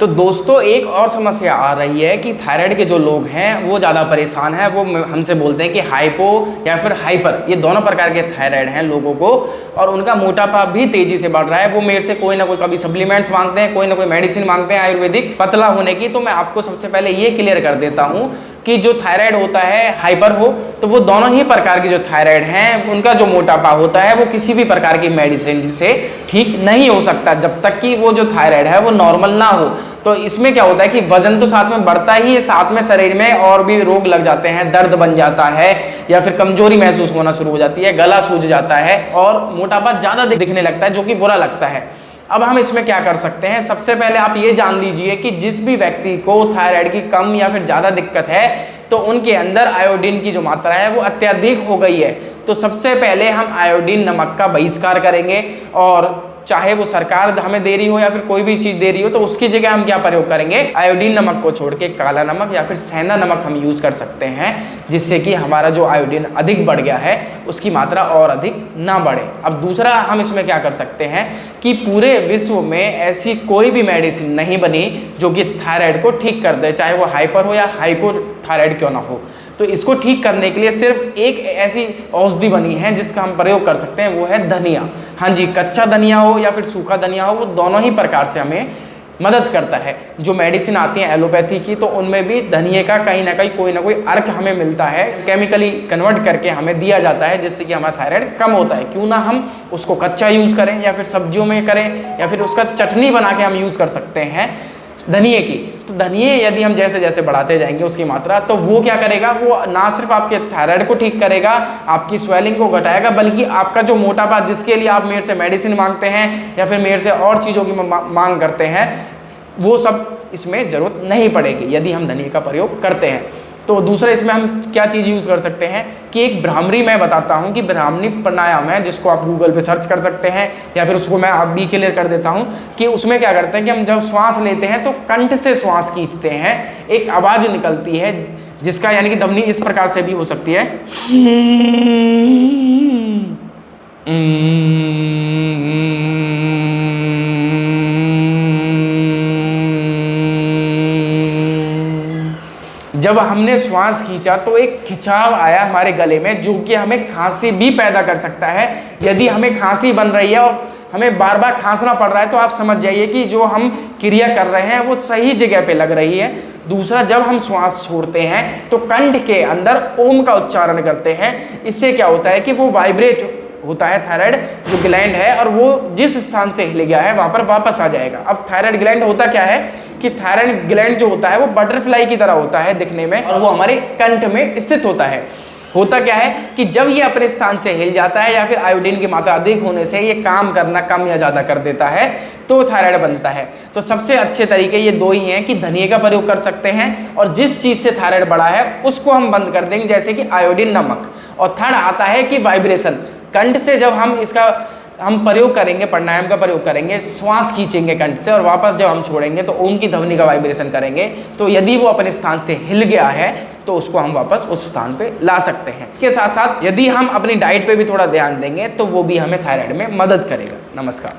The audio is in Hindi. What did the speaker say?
तो दोस्तों एक और समस्या आ रही है कि थायराइड के जो लोग हैं वो ज़्यादा परेशान हैं। वो हमसे बोलते हैं कि हाइपो या फिर हाइपर, ये दोनों प्रकार के थायराइड हैं लोगों को, और उनका मोटापा भी तेज़ी से बढ़ रहा है। वो मेरे से कोई ना कोई कभी सप्लीमेंट्स मांगते हैं, कोई ना कोई मेडिसिन मांगते हैं आयुर्वेदिक पतला होने की। तो मैं आपको सबसे पहले ये क्लियर कर देता हूँ कि जो थायराइड होता है, हाइपर हो तो वो दोनों ही प्रकार के जो थायराइड हैं उनका जो मोटापा होता है वो किसी भी प्रकार की मेडिसिन से ठीक नहीं हो सकता जब तक कि वो जो थायराइड है वो नॉर्मल ना हो। तो इसमें क्या होता है कि वजन तो साथ में बढ़ता ही है, साथ में शरीर में और भी रोग लग जाते हैं, दर्द बन जाता है या फिर कमजोरी महसूस होना शुरू हो जाती है, गला सूज जाता है और मोटापा ज़्यादा दिखने लगता है, जो कि बुरा लगता है। अब हम इसमें क्या कर सकते हैं? सबसे पहले आप ये जान लीजिए कि जिस भी व्यक्ति को थायराइड की कम या फिर ज़्यादा दिक्कत है तो उनके अंदर आयोडीन की जो मात्रा है वो अत्यधिक हो गई है। तो सबसे पहले हम आयोडीन नमक का बहिष्कार करेंगे, और चाहे वो सरकार हमें दे रही हो या फिर कोई भी चीज़ दे रही हो तो उसकी जगह हम क्या प्रयोग करेंगे? आयोडीन नमक को छोड़ के काला नमक या फिर सेंधा नमक हम यूज़ कर सकते हैं, जिससे कि हमारा जो आयोडीन अधिक बढ़ गया है उसकी मात्रा और अधिक ना बढ़े। अब दूसरा हम इसमें क्या कर सकते हैं कि पूरे विश्व में ऐसी कोई भी मेडिसिन नहीं बनी जो कि थायराइड को ठीक कर दे, चाहे वो हाइपर हो या हाइपोथायराइड क्यों ना हो। तो इसको ठीक करने के लिए सिर्फ एक ऐसी औषधि बनी है जिसका हम प्रयोग कर सकते हैं, वो है धनिया। हाँ जी, कच्चा धनिया हो या फिर सूखा धनिया हो, वो दोनों ही प्रकार से हमें मदद करता है। जो मेडिसिन आती है एलोपैथी की तो उनमें भी धनिये का कहीं ना कहीं कोई ना कोई अर्क हमें मिलता है, केमिकली कन्वर्ट करके हमें दिया जाता है, जिससे कि हमारा थायराइड कम होता है। क्यों ना हम उसको कच्चा यूज़ करें या फिर सब्जियों में करें या फिर उसका चटनी बना के हम यूज़ कर सकते हैं धनिये की। तो धनिये यदि हम जैसे जैसे बढ़ाते जाएंगे उसकी मात्रा, तो वो क्या करेगा? वो ना सिर्फ आपके थायराइड को ठीक करेगा, आपकी स्वेलिंग को घटाएगा, बल्कि आपका जो मोटापा जिसके लिए आप मेरे से मेडिसिन मांगते हैं या फिर मेरे से और चीज़ों की मांग करते हैं, वो सब इसमें ज़रूरत नहीं पड़ेगी यदि हम धनिये का प्रयोग करते हैं। तो दूसरा इसमें हम क्या चीज़ यूज़ कर सकते हैं कि एक ब्राह्मणी मैं बताता हूँ कि ब्राह्मणी प्राणायाम है, जिसको आप गूगल पे सर्च कर सकते हैं या फिर उसको मैं आप भी क्लियर कर देता हूँ कि उसमें क्या करते हैं कि हम जब श्वास लेते हैं तो कंठ से श्वास खींचते हैं, एक आवाज़ निकलती है जिसका यानी कि ध्वनि इस प्रकार से भी हो सकती है। जब हमने श्वास खींचा तो एक खिंचाव आया हमारे गले में, जो कि हमें खांसी भी पैदा कर सकता है। यदि हमें खांसी बन रही है और हमें बार बार खांसना पड़ रहा है तो आप समझ जाइए कि जो हम क्रिया कर रहे हैं वो सही जगह पे लग रही है। दूसरा, जब हम श्वास छोड़ते हैं तो कंठ के अंदर ओम का उच्चारण करते हैं। इससे क्या होता है कि वो वाइब्रेट होता है थायराइड जो ग्लैंड है, और वो जिस स्थान से हिल गया है वहाँ पर वापस आ जाएगा। अब थायराइड ग्लैंड होता क्या है कि थायराइड ग्लैंड जो होता है वो बटरफ्लाई की तरह होता है दिखने में, और वो हमारे कंठ में स्थित होता है। होता क्या है कि जब ये अपने स्थान से हिल जाता है या फिर आयोडीन की मात्रा अधिक होने से ये काम करना कम या ज़्यादा कर देता है तो थायराइड बनता है। तो सबसे अच्छे तरीके ये दो ही हैं कि धनिये का प्रयोग कर सकते हैं, और जिस चीज़ से थायराइड बढ़ा है उसको हम बंद कर देंगे, जैसे कि आयोडीन नमक। और थर्ड आता है कि वाइब्रेशन। कंठ से जब हम प्रयोग करेंगे, प्राणायाम का प्रयोग करेंगे, श्वास खींचेंगे कंठ से और वापस जब हम छोड़ेंगे तो ओम की ध्वनि का वाइब्रेशन करेंगे, तो यदि वो अपने स्थान से हिल गया है तो उसको हम वापस उस स्थान पे ला सकते हैं। इसके साथ साथ यदि हम अपनी डाइट पे भी थोड़ा ध्यान देंगे तो वो भी हमें थायराइड में मदद करेगा। नमस्कार।